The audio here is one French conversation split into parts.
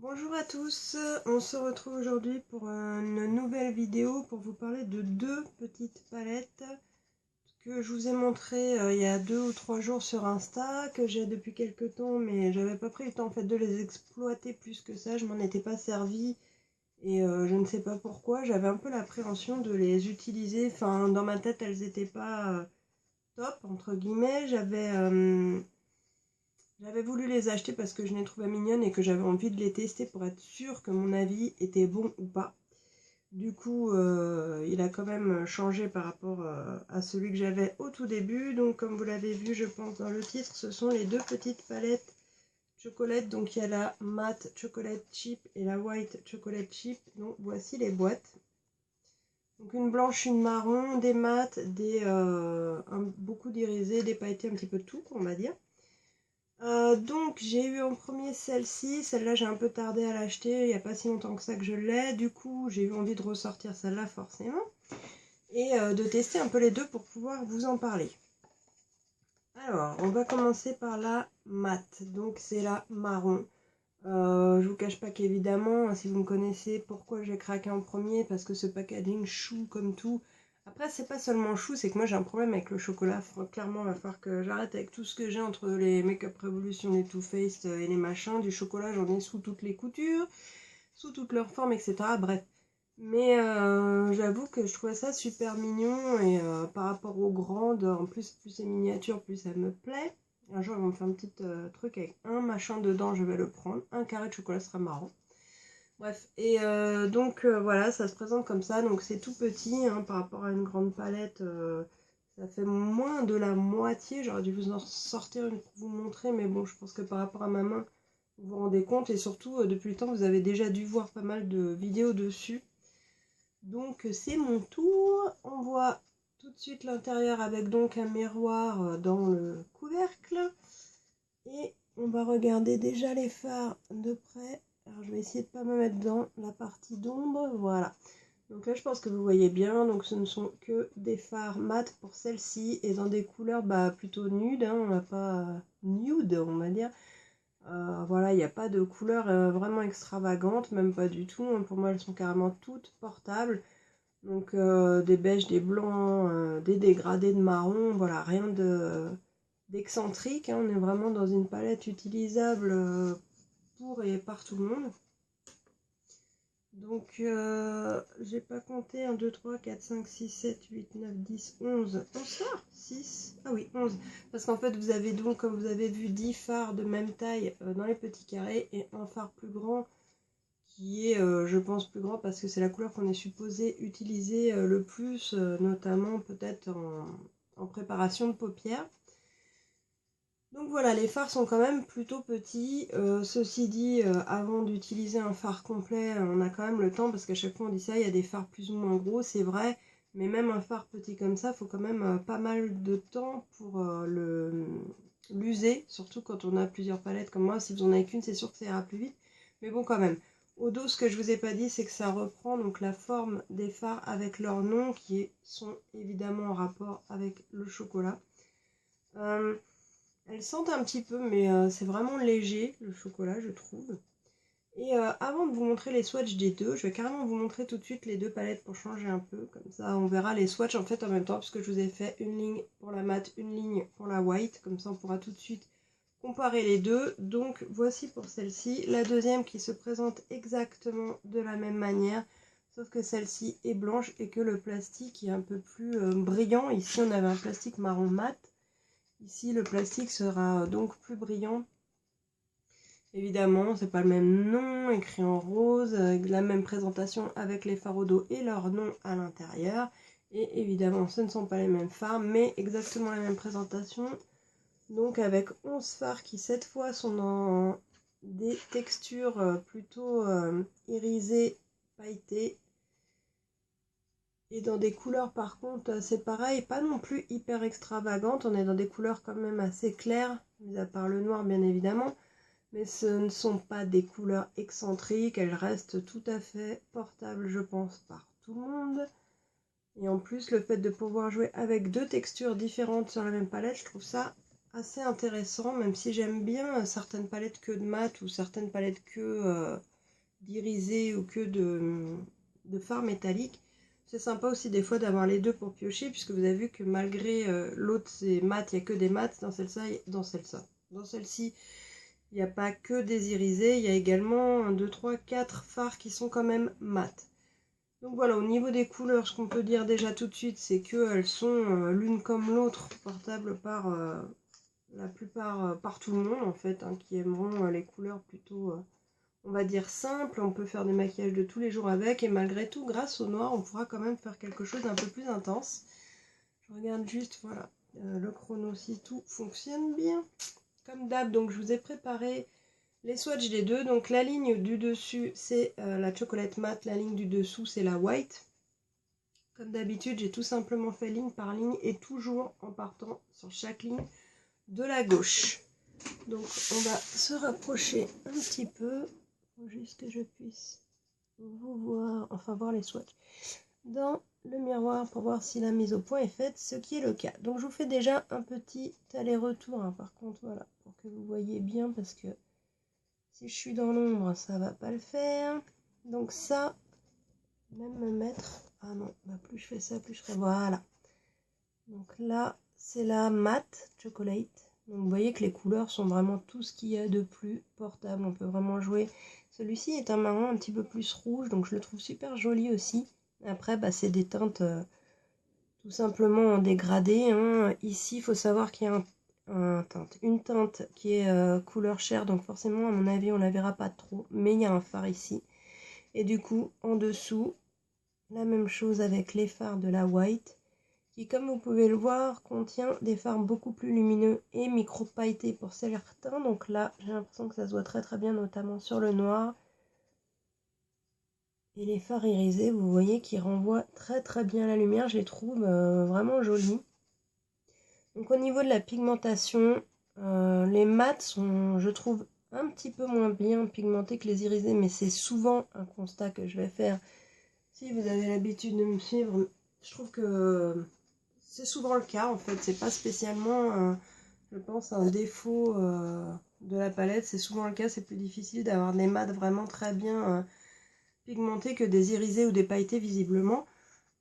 Bonjour à tous, on se retrouve aujourd'hui pour une nouvelle vidéo pour vous parler de deux petites palettes que je vous ai montrées il y a 2 ou 3 jours sur Insta, que j'ai depuis quelques temps mais j'avais pas pris le temps en fait de les exploiter plus que ça, je m'en étais pas servi et je ne sais pas pourquoi, j'avais un peu l'appréhension de les utiliser, enfin dans ma tête elles étaient pas top entre guillemets, j'avais voulu les acheter parce que je les trouvais mignonnes et que j'avais envie de les tester pour être sûre que mon avis était bon ou pas. Du coup, il a quand même changé par rapport à celui que j'avais au tout début. Donc, comme vous l'avez vu, je pense dans le titre, ce sont les deux petites palettes chocolate. Donc, il y a la matte chocolate chip et la white chocolate chip. Donc, voici les boîtes. Donc, une blanche, une marron, des mattes, beaucoup d'irisés, des pailletés, un petit peu de tout, on va dire. Donc j'ai eu en premier celle-ci, celle-là j'ai un peu tardé à l'acheter, il n'y a pas si longtemps que ça que je l'ai, du coup j'ai eu envie de ressortir celle-là forcément, et de tester un peu les deux pour pouvoir vous en parler. Alors on va commencer par la matte, donc c'est la marron. Je vous cache pas qu'évidemment, si vous me connaissez, pourquoi j'ai craqué en premier, parce que ce packaging chou comme tout. Après, c'est pas seulement chou, c'est que moi j'ai un problème avec le chocolat. Clairement, il va falloir que j'arrête avec tout ce que j'ai entre les Make-up Revolution, les Too Faced et les machins. Du chocolat, j'en ai sous toutes les coutures, sous toutes leurs formes, etc. Bref. Mais j'avoue que je trouvais ça super mignon et par rapport aux grandes, en plus c'est miniature, plus ça me plaît. Un jour, ils vont me faire un petit truc avec un machin dedans, je vais le prendre. Un carré de chocolat sera marrant. Bref, et donc voilà, ça se présente comme ça. Donc c'est tout petit hein, par rapport à une grande palette. Ça fait moins de la moitié. J'aurais dû vous en sortir une pour vous montrer, mais bon, je pense que par rapport à ma main, vous vous rendez compte. Et surtout, depuis le temps, vous avez déjà dû voir pas mal de vidéos dessus. Donc c'est mon tour. On voit tout de suite l'intérieur avec donc un miroir dans le couvercle. Et on va regarder déjà les fards de près. Alors je vais essayer de ne pas me mettre dans la partie d'ombre. Voilà. Donc là je pense que vous voyez bien. Donc ce ne sont que des fards mat pour celle-ci. Et dans des couleurs plutôt nudes. Hein, on n'a pas nude on va dire. Voilà, il n'y a pas de couleur vraiment extravagante. Même pas du tout. Hein. Pour moi elles sont carrément toutes portables. Donc des beiges, des blancs, des dégradés de marron, voilà, rien d'excentrique, hein. On est vraiment dans une palette utilisable pour et par tout le monde. Donc j'ai pas compté 1, 2, 3, 4, 5, 6, 7, 8, 9, 10, 11. 11 fards 6. Ah oui, 11. Parce qu'en fait vous avez donc, comme vous avez vu, 10 fards de même taille dans les petits carrés et un phare plus grand qui est, je pense, plus grand parce que c'est la couleur qu'on est supposé utiliser le plus, notamment peut-être en préparation de paupières. Donc voilà, les fards sont quand même plutôt petits. Ceci dit, avant d'utiliser un fard complet, on a quand même le temps parce qu'à chaque fois on dit ça, il y a des fards plus ou moins gros, c'est vrai. Mais même un fard petit comme ça, il faut quand même pas mal de temps pour l'user, surtout quand on a plusieurs palettes comme moi. Si vous en avez qu'une, c'est sûr que ça ira plus vite. Mais bon, quand même. Au dos, ce que je vous ai pas dit, c'est que ça reprend donc la forme des fards avec leur nom, qui sont évidemment en rapport avec le chocolat. Elles sentent un petit peu, mais c'est vraiment léger, le chocolat, je trouve. Et avant de vous montrer les swatchs des deux, je vais carrément vous montrer tout de suite les deux palettes pour changer un peu. Comme ça, on verra les swatchs en fait en même temps, puisque je vous ai fait une ligne pour la mat, une ligne pour la white. Comme ça, on pourra tout de suite comparer les deux. Donc, voici pour celle-ci. La deuxième qui se présente exactement de la même manière, sauf que celle-ci est blanche et que le plastique est un peu plus brillant. Ici, on avait un plastique marron mat. Ici, le plastique sera donc plus brillant. Évidemment, c'est pas le même nom, écrit en rose, la même présentation avec les fards au dos et leur nom à l'intérieur. Et évidemment, ce ne sont pas les mêmes fards, mais exactement la même présentation. Donc avec 11 fards qui cette fois sont dans des textures plutôt irisées, pailletées. Et dans des couleurs par contre, c'est pareil, pas non plus hyper extravagantes. On est dans des couleurs quand même assez claires, mis à part le noir bien évidemment. Mais ce ne sont pas des couleurs excentriques, elles restent tout à fait portables, je pense, par tout le monde. Et en plus, le fait de pouvoir jouer avec deux textures différentes sur la même palette, je trouve ça assez intéressant, même si j'aime bien certaines palettes que de mat ou certaines palettes que d'irisé ou que de fard métallique. C'est sympa aussi des fois d'avoir les deux pour piocher, puisque vous avez vu que malgré l'autre c'est mat, il n'y a que des mats, dans celle-ci, il n'y a pas que des irisés, il y a également 1, 2, 3, 4 fards qui sont quand même mat. Donc voilà, au niveau des couleurs, ce qu'on peut dire déjà tout de suite, c'est qu'elles sont l'une comme l'autre portables par la plupart, par tout le monde en fait, hein, qui aimeront les couleurs plutôt, on va dire simples. On peut faire des maquillages de tous les jours avec, et malgré tout, grâce au noir, on pourra quand même faire quelque chose d'un peu plus intense. Je regarde juste, voilà, le chrono si tout fonctionne bien. Comme d'hab, donc je vous ai préparé les swatchs des deux. Donc la ligne du dessus, c'est la chocolate mat, la ligne du dessous, c'est la white. Comme d'habitude, j'ai tout simplement fait ligne par ligne et toujours en partant sur chaque ligne de la gauche. Donc on va se rapprocher un petit peu, faut juste que je puisse vous voir, enfin voir les swatchs dans le miroir pour voir si la mise au point est faite, ce qui est le cas. Donc je vous fais déjà un petit aller-retour, hein, par contre, voilà, pour que vous voyez bien, parce que si je suis dans l'ombre, ça va pas le faire. Donc ça, même me mettre, ah non, bah plus je fais ça, plus je serai, voilà. Donc là, c'est la matte chocolate. Donc vous voyez que les couleurs sont vraiment tout ce qu'il y a de plus portable. On peut vraiment jouer. Celui-ci est un marron un petit peu plus rouge, donc je le trouve super joli aussi. Après, bah, c'est des teintes tout simplement en dégradé, hein. Ici, il faut savoir qu'il y a une teinte qui est couleur chair, donc forcément, à mon avis, on ne la verra pas trop. Mais il y a un fard ici. Et du coup, en dessous, la même chose avec les fards de la white, qui, comme vous pouvez le voir, contient des fards beaucoup plus lumineux et micro-pailletés pour certains. Donc là, j'ai l'impression que ça se voit très très bien, notamment sur le noir. Et les fards irisés, vous voyez qu'ils renvoient très très bien la lumière. Je les trouve vraiment jolis. Donc au niveau de la pigmentation, les mats sont, je trouve, un petit peu moins bien pigmentés que les irisés. Mais c'est souvent un constat que je vais faire. Si vous avez l'habitude de me suivre, je trouve que c'est souvent le cas en fait. C'est pas spécialement, je pense, un défaut de la palette. C'est souvent le cas. C'est plus difficile d'avoir des mats vraiment très bien pigmentés que des irisés ou des pailletés visiblement.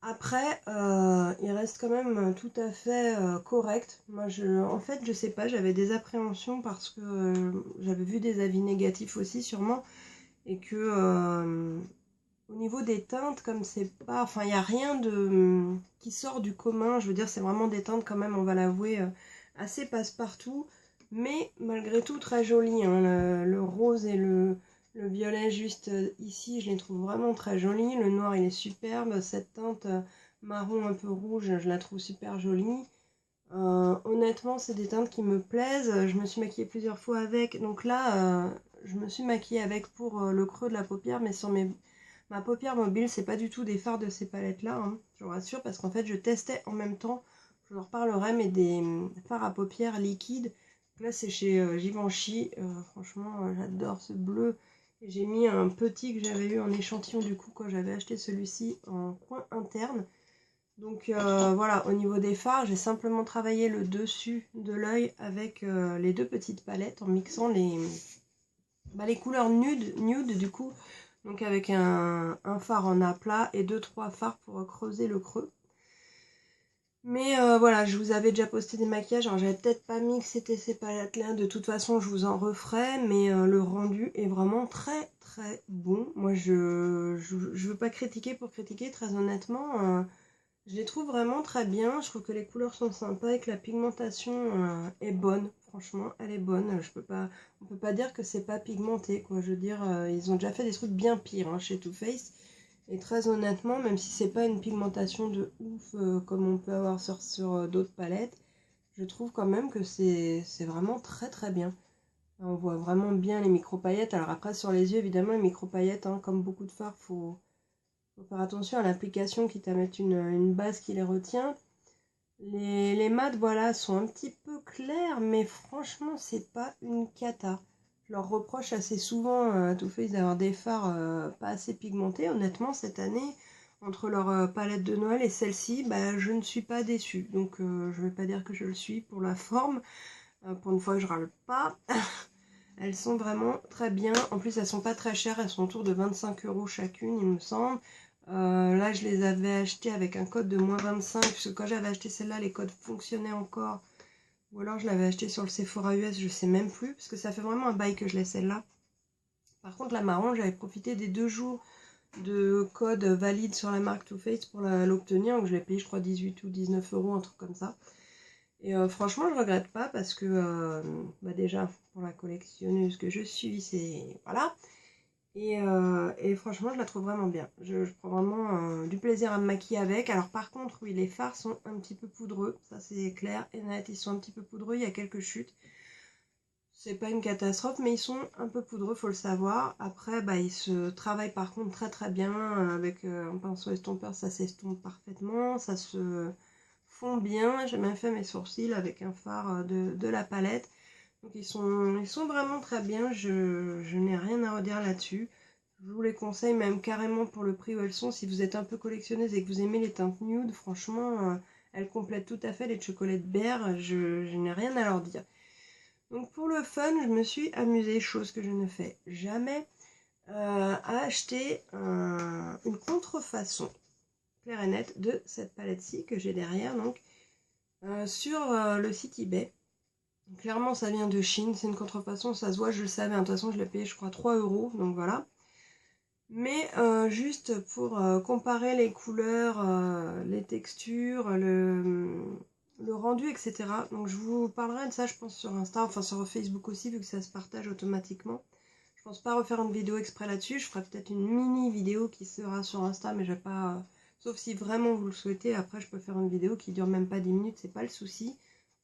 Après, il reste quand même tout à fait correct. Moi, en fait, je sais pas, j'avais des appréhensions parce que j'avais vu des avis négatifs aussi sûrement, et que au niveau des teintes, comme c'est pas, enfin, il n'y a rien de qui sort du commun. Je veux dire, c'est vraiment des teintes quand même, on va l'avouer, assez passe-partout, mais malgré tout très jolies, hein. Le rose et le violet juste ici, je les trouve vraiment très jolis. Le noir, il est superbe. Cette teinte marron un peu rouge, je la trouve super jolie. Honnêtement, c'est des teintes qui me plaisent. Je me suis maquillée plusieurs fois avec. Donc là, je me suis maquillée avec pour le creux de la paupière, mais sur ma paupière mobile, c'est pas du tout des fards de ces palettes-là, hein, je vous rassure, parce qu'en fait, je testais en même temps, je vous en reparlerai, mais des fards à paupières liquides. Là, c'est chez Givenchy. Franchement, j'adore ce bleu. J'ai mis un petit que j'avais eu en échantillon du coup quand j'avais acheté celui-ci en coin interne. Donc voilà, au niveau des fards, j'ai simplement travaillé le dessus de l'œil avec les deux petites palettes en mixant les couleurs nude du coup. Donc avec un fard en aplat et 2-3 fards pour creuser le creux. Mais voilà, je vous avais déjà posté des maquillages, alors j'avais peut-être pas mis que c'était ces palettes-là, de toute façon je vous en referai, mais le rendu est vraiment très très bon. Moi je veux pas critiquer pour critiquer, très honnêtement, je les trouve vraiment très bien. Je trouve que les couleurs sont sympas et que la pigmentation est bonne. Franchement, elle est bonne. On peut pas dire que c'est pas pigmenté, quoi. Je veux dire, ils ont déjà fait des trucs bien pires, hein, chez Too Faced. Et très honnêtement, même si c'est pas une pigmentation de ouf comme on peut avoir sur d'autres palettes, je trouve quand même que c'est vraiment très très bien. On voit vraiment bien les micro-paillettes. Alors après, sur les yeux, évidemment, les micro-paillettes, hein, comme beaucoup de fards, faut faire attention à l'application, quitte à mettre une base qui les retient. Les mats, voilà, sont un petit peu clairs, mais franchement, c'est pas une cata. Je leur reproche assez souvent à Too Faced d'avoir des fards pas assez pigmentés. Honnêtement, cette année, entre leur palette de Noël et celle-ci, bah, je ne suis pas déçue. Donc, je vais pas dire que je le suis pour la forme. Pour une fois, je râle pas. Elles sont vraiment très bien. En plus, elles sont pas très chères. Elles sont autour de 25 € chacune, il me semble. Là, je les avais achetées avec un code de moins 25, puisque quand j'avais acheté celle-là, les codes fonctionnaient encore. Ou alors, je l'avais acheté sur le Sephora US, je sais même plus, parce que ça fait vraiment un bail que je l'ai celle-là. Par contre, la marron, j'avais profité des 2 jours de code valide sur la marque Too Faced pour l'obtenir. Donc, je l'ai payé, je crois, 18 ou 19 €, un truc comme ça. Et franchement, je regrette pas parce que, déjà, pour la collectionneuse que je suis, c'est... Voilà. Et franchement, je la trouve vraiment bien. Je prends vraiment du plaisir à me maquiller avec. Alors par contre, oui, les fards sont un petit peu poudreux. Ça, c'est clair et net. Ils sont un petit peu poudreux. Il y a quelques chutes. C'est pas une catastrophe, mais ils sont un peu poudreux, faut le savoir. Après, ils se travaillent par contre très très bien. Avec un pinceau estompeur, ça s'estompe parfaitement. Ça se fond bien. J'ai même fait mes sourcils avec un fard de la palette. Donc ils sont vraiment très bien, je n'ai rien à redire là-dessus. Je vous les conseille même carrément pour le prix où elles sont. Si vous êtes un peu collectionneuse et que vous aimez les teintes nude, franchement, elles complètent tout à fait les chocolats de berre. Je n'ai rien à leur dire. Donc pour le fun, je me suis amusée, chose que je ne fais jamais, à acheter une contrefaçon claire et nette de cette palette-ci que j'ai derrière, donc sur le site eBay. Clairement, ça vient de Chine, c'est une contrefaçon, ça se voit, je le savais. De toute façon, je l'ai payé, je crois, 3 €, donc voilà. Mais juste pour comparer les couleurs, les textures, le rendu, etc. Donc je vous parlerai de ça, je pense, sur Insta, enfin sur Facebook aussi, vu que ça se partage automatiquement. Je pense pas refaire une vidéo exprès là-dessus, je ferai peut-être une mini vidéo qui sera sur Insta, mais j'ai pas... sauf si vraiment vous le souhaitez, après je peux faire une vidéo qui dure même pas 10 minutes, c'est pas le souci.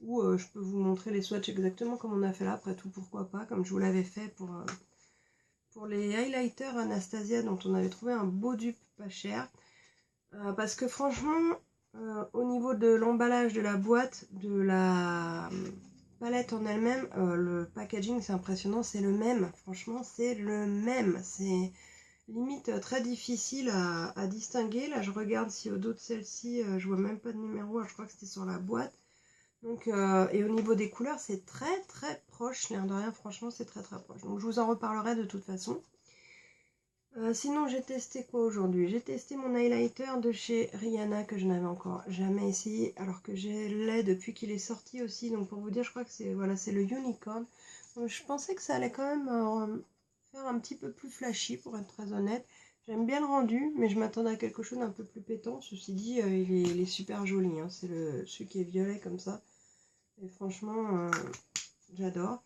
Ou je peux vous montrer les swatchs exactement comme on a fait là, après tout pourquoi pas, comme je vous l'avais fait pour les highlighters Anastasia dont on avait trouvé un beau dupe pas cher. Parce que franchement, au niveau de l'emballage de la boîte, de la palette en elle-même, le packaging c'est impressionnant, c'est le même, franchement c'est le même, c'est limite très difficile à distinguer. Là je regarde si au dos de celle-ci, je vois même pas de numéro, je crois que c'était sur la boîte. Donc, et au niveau des couleurs, c'est très très proche, l'air de rien, franchement, c'est très très proche. Donc, je vous en reparlerai de toute façon. Sinon, j'ai testé quoi aujourd'hui? J'ai testé mon highlighter de chez Rihanna que je n'avais encore jamais essayé, alors que je l'ai depuis qu'il est sorti aussi. Donc, pour vous dire, je crois que c'est voilà, c'est le Unicorn. Donc, je pensais que ça allait quand même faire un petit peu plus flashy, pour être très honnête. J'aime bien le rendu, mais je m'attendais à quelque chose d'un peu plus pétant. Ceci dit, il est super joli, hein. C'est celui qui est violet comme ça. Et franchement, j'adore.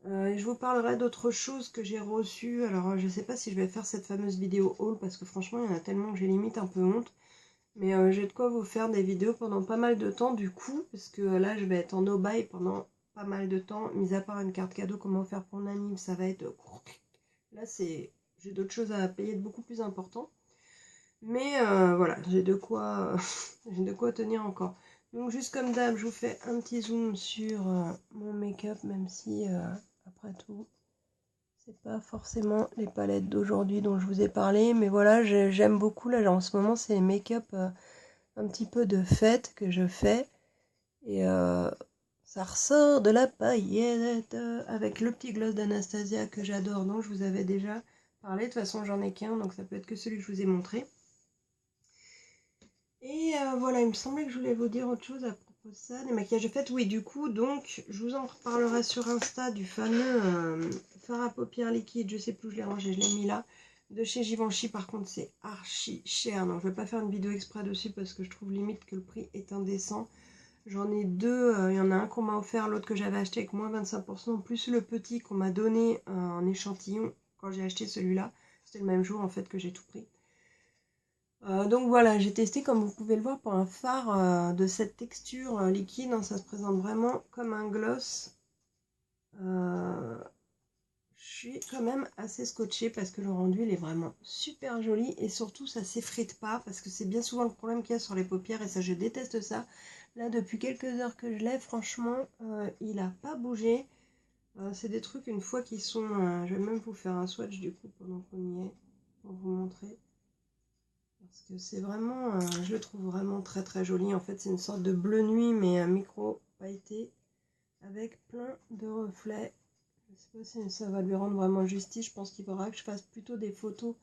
Et je vous parlerai d'autres choses que j'ai reçues. Alors, je sais pas si je vais faire cette fameuse vidéo haul parce que franchement, il y en a tellement que j'ai limite un peu honte. Mais j'ai de quoi vous faire des vidéos pendant pas mal de temps du coup. Parce que là, je vais être en no-buy pendant pas mal de temps. Mis à part une carte cadeau qu'on m'a offert pour un anime, ça va être... Là, j'ai d'autres choses à payer de beaucoup plus important. Mais voilà, j'ai de quoi... j'ai de quoi tenir encore. Donc juste comme d'hab, je vous fais un petit zoom sur mon make-up, même si après tout, c'est pas forcément les palettes d'aujourd'hui dont je vous ai parlé, mais voilà, j'aime beaucoup là, en ce moment, c'est les make-up un petit peu de fête que je fais, et ça ressort de la paillette avec le petit gloss d'Anastasia que j'adore, dont je vous avais déjà parlé. De toute façon, j'en ai qu'un, donc ça peut être que celui que je vous ai montré. Et voilà, il me semblait que je voulais vous dire autre chose à propos de ça, des maquillages de fête. Oui, du coup, donc, je vous en reparlerai sur Insta du fameux fard à paupières liquide. Je sais plus où je l'ai rangé, je l'ai mis là. De chez Givenchy, par contre, c'est archi cher. Donc, je vais pas faire une vidéo exprès dessus parce que je trouve limite que le prix est indécent. J'en ai deux. Il y en a un qu'on m'a offert, l'autre que j'avais acheté avec moins 25%, plus le petit qu'on m'a donné en échantillon quand j'ai acheté celui-là. C'était le même jour, en fait, que j'ai tout pris. Donc voilà, j'ai testé comme vous pouvez le voir pour un fard de cette texture liquide, hein, ça se présente vraiment comme un gloss. Je suis quand même assez scotchée parce que le rendu il est vraiment super joli et surtout ça s'effrite pas parce que c'est bien souvent le problème qu'il y a sur les paupières et ça je déteste ça. Là depuis quelques heures que je l'ai, franchement il a pas bougé. C'est des trucs une fois qu'ils sont... je vais même vous faire un swatch du coup pendant qu'on y est pour vous montrer. Parce que c'est vraiment, je le trouve vraiment très très joli. En fait, c'est une sorte de bleu nuit, mais micro pailleté avec plein de reflets. Je sais pas si ça va lui rendre vraiment justice. Je pense qu'il faudra que je fasse plutôt des photos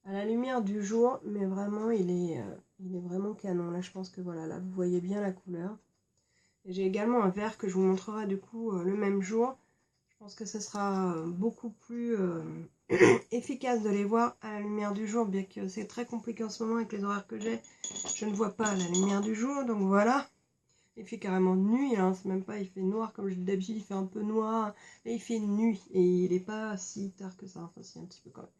à la lumière du jour, mais vraiment il est vraiment canon. Là je pense que voilà, là vous voyez bien la couleur. Et j'ai également un vert que je vous montrerai du coup le même jour. Je pense que ce sera beaucoup plus efficace de les voir à la lumière du jour, bien que c'est très compliqué en ce moment avec les horaires que j'ai. Je ne vois pas la lumière du jour, donc voilà. Il fait carrément nuit, hein. C'est même pas, il fait noir comme je dis d'habitude, il fait un peu noir. Là il fait nuit et il n'est pas si tard que ça, enfin si un petit peu quand même.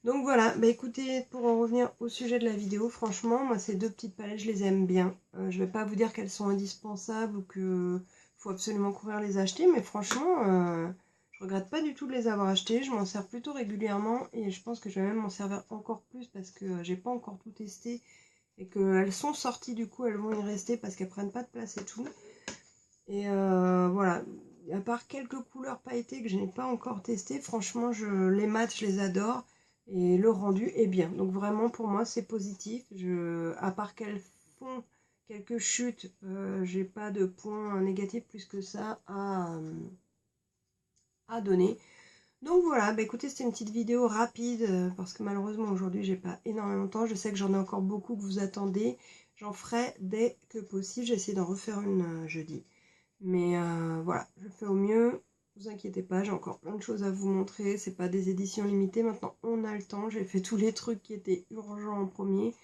Donc voilà, bah écoutez, pour en revenir au sujet de la vidéo, franchement, moi ces deux petites palettes, je les aime bien. Je vais pas vous dire qu'elles sont indispensables ou que faut absolument courir les acheter, mais franchement, je regrette pas du tout de les avoir achetées. Je m'en sers plutôt régulièrement et je pense que je vais même m'en servir encore plus parce que j'ai pas encore tout testé et qu'elles sont sorties, du coup elles vont y rester parce qu'elles prennent pas de place et tout. Et voilà, à part quelques couleurs pailletées que je n'ai pas encore testées, franchement les mats je les adore et le rendu est bien. Donc vraiment pour moi c'est positif. À part qu'elles font quelques chutes, j'ai pas de points négatifs plus que ça à donner. Donc voilà, bah écoutez, c'était une petite vidéo rapide parce que malheureusement aujourd'hui j'ai pas énormément de temps. Je sais que j'en ai encore beaucoup que vous attendez. J'en ferai dès que possible. J'essaie d'en refaire une jeudi. Mais voilà, je fais au mieux. Ne vous inquiétez pas, j'ai encore plein de choses à vous montrer. C'est pas des éditions limitées. Maintenant, on a le temps. J'ai fait tous les trucs qui étaient urgents en premier.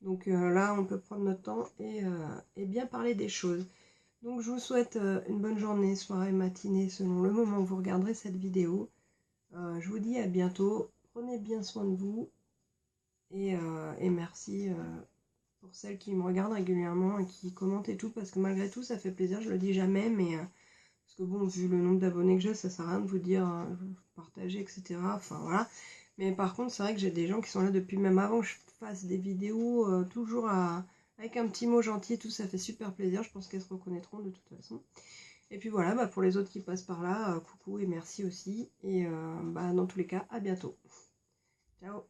Donc là, on peut prendre notre temps et bien parler des choses. Donc je vous souhaite une bonne journée, soirée, matinée, selon le moment où vous regarderez cette vidéo. Je vous dis à bientôt. Prenez bien soin de vous. Et merci pour celles qui me regardent régulièrement et qui commentent et tout. Parce que malgré tout, ça fait plaisir. Je le dis jamais, mais... parce que bon, vu le nombre d'abonnés que j'ai, ça sert à rien de vous dire partager, etc. Enfin voilà. Mais par contre, c'est vrai que j'ai des gens qui sont là depuis même avant que je fasse des vidéos, toujours avec un petit mot gentil et tout, ça fait super plaisir. Je pense qu'elles se reconnaîtront de toute façon. Et puis voilà, bah, pour les autres qui passent par là, coucou et merci aussi. Et bah, dans tous les cas, à bientôt. Ciao.